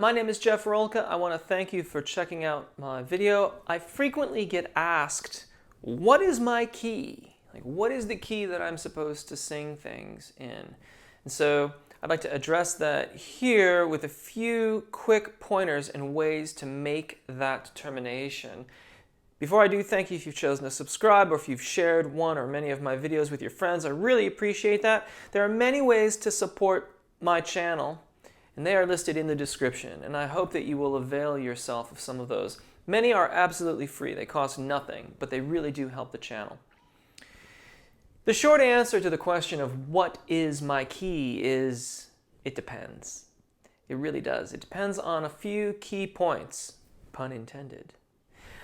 my name is Jeff Rolka. I want to thank you for checking out my video. I frequently get asked, what is my key? Like, what is the key that I'm supposed to sing things in? And so I'd like to address that here with a few quick pointers and ways to make that determination. Before I do, thank you if you've chosen to subscribe or if you've shared one or many of my videos with your friends. I really appreciate that. There are many ways to support my channel, and they are listed in the description, and I hope that you will avail yourself of some of those. Many are absolutely free. They cost nothing, but they really do help the channel. The short answer to the question of what is my key is, it depends. It really does. It depends on a few key points, pun intended.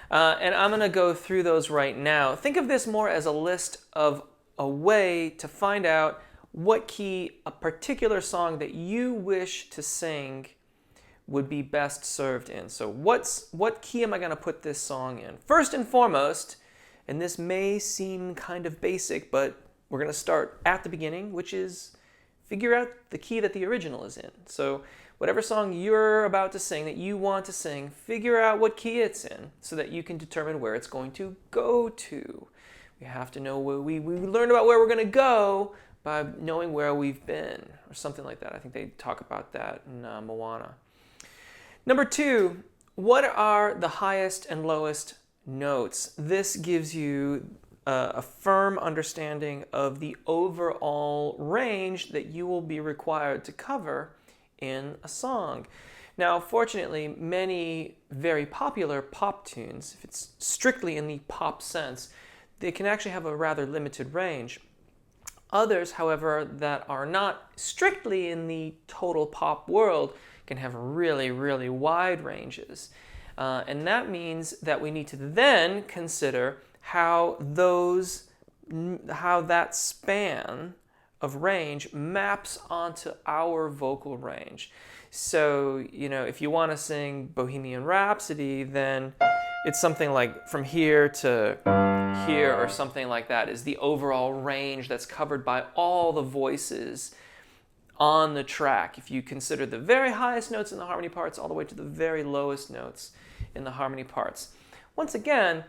And I'm going to go through those right now. Think of this more as a list of a way to find out what key a particular song that you wish to sing would be best served in. So what key am I going to put this song in? First and foremost, and this may seem kind of basic, but we're going to start at the beginning, which is figure out the key that the original is in. So whatever song you're about to sing, that you want to sing, figure out what key it's in so that you can determine where it's going to go to. We have to know where we learn about where we're going to go by knowing where we've been, or something like that. I think they talk about that in Moana. Number two, what are the highest and lowest notes? This gives you a firm understanding of the overall range that you will be required to cover in a song. Now, fortunately, many very popular pop tunes, if it's strictly in the pop sense, they can actually have a rather limited range. Others, however, that are not strictly in the total pop world can have really, really wide ranges. And that means that we need to then consider how that span of range maps onto our vocal range. So, if you want to sing Bohemian Rhapsody, then it's something like from here to here or something like that is the overall range that's covered by all the voices on the track. If you consider the very highest notes in the harmony parts all the way to the very lowest notes in the harmony parts. Once again,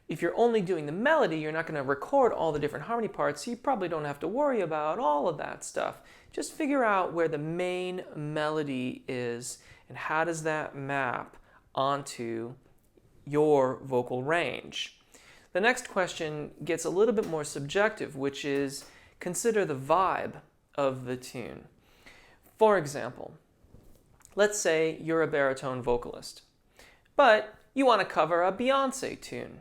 if you're only doing the melody, you're not going to record all the different harmony parts, so you probably don't have to worry about all of that stuff. Just figure out where the main melody is and how does that map onto your vocal range. The next question gets a little bit more subjective, which is consider the vibe of the tune. For example, let's say you're a baritone vocalist, but you want to cover a Beyonce tune.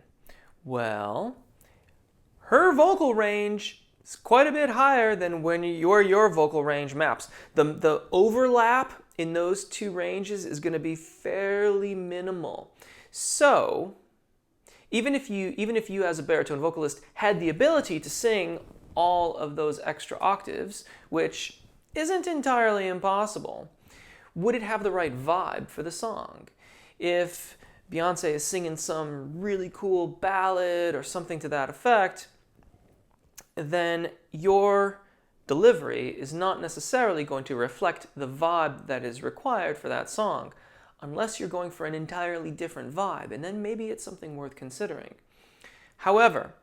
Well, her vocal range is quite a bit higher than when your vocal range maps. The overlap in those two ranges is going to be fairly minimal. So, even if you as a baritone vocalist had the ability to sing all of those extra octaves, which isn't entirely impossible, would it have the right vibe for the song? If Beyonce is singing some really cool ballad or something to that effect, then your delivery is not necessarily going to reflect the vibe that is required for that song, unless you're going for an entirely different vibe, and then maybe it's something worth considering. However,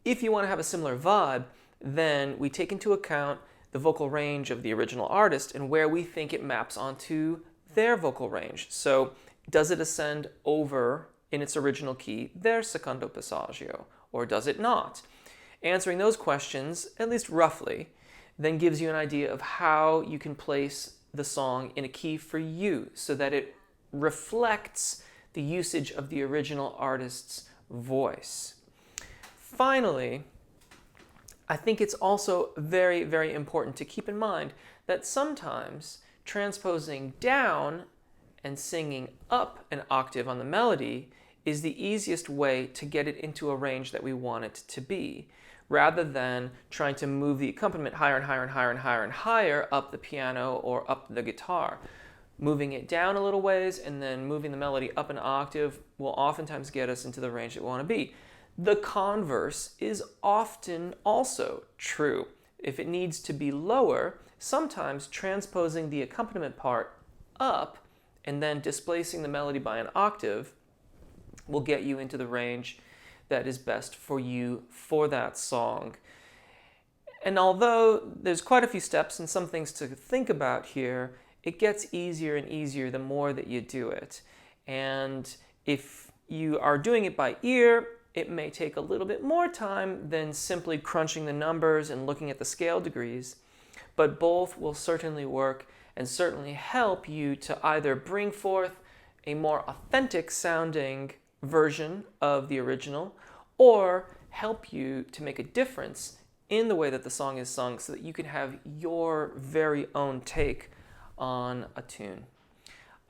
if you want to have a similar vibe, then we take into account the vocal range of the original artist and where we think it maps onto their vocal range. So, does it ascend over, in its original key, their secondo passaggio, or does it not? Answering those questions, at least roughly, then gives you an idea of how you can place the song in a key for you so that it reflects the usage of the original artist's voice. Finally, I think it's also very, very important to keep in mind that sometimes transposing down and singing up an octave on the melody is the easiest way to get it into a range that we want it to be, rather than trying to move the accompaniment higher and higher and higher and higher and higher up the piano or up the guitar. Moving it down a little ways and then moving the melody up an octave will oftentimes get us into the range that we want to be. The converse is often also true. If it needs to be lower, sometimes transposing the accompaniment part up and then displacing the melody by an octave will get you into the range that is best for you for that song. And although there's quite a few steps and some things to think about here, it gets easier and easier the more that you do it. And if you are doing it by ear, it may take a little bit more time than simply crunching the numbers and looking at the scale degrees, but both will certainly work and certainly help you to either bring forth a more authentic sounding version of the original or help you to make a difference in the way that the song is sung so that you can have your very own take on a tune.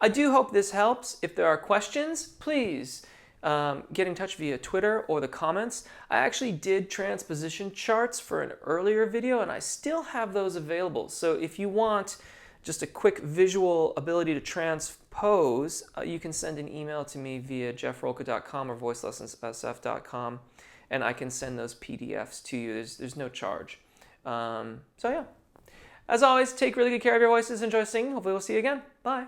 I do hope this helps. If there are questions, please get in touch via Twitter or the comments. I actually did transposition charts for an earlier video and I still have those available. So if you want just a quick visual ability to transpose, you can send an email to me via jeffrolka.com or voicelessonssf.com. and I can send those PDFs to you. There's no charge. So yeah. As always, take really good care of your voices. Enjoy singing. Hopefully we'll see you again. Bye.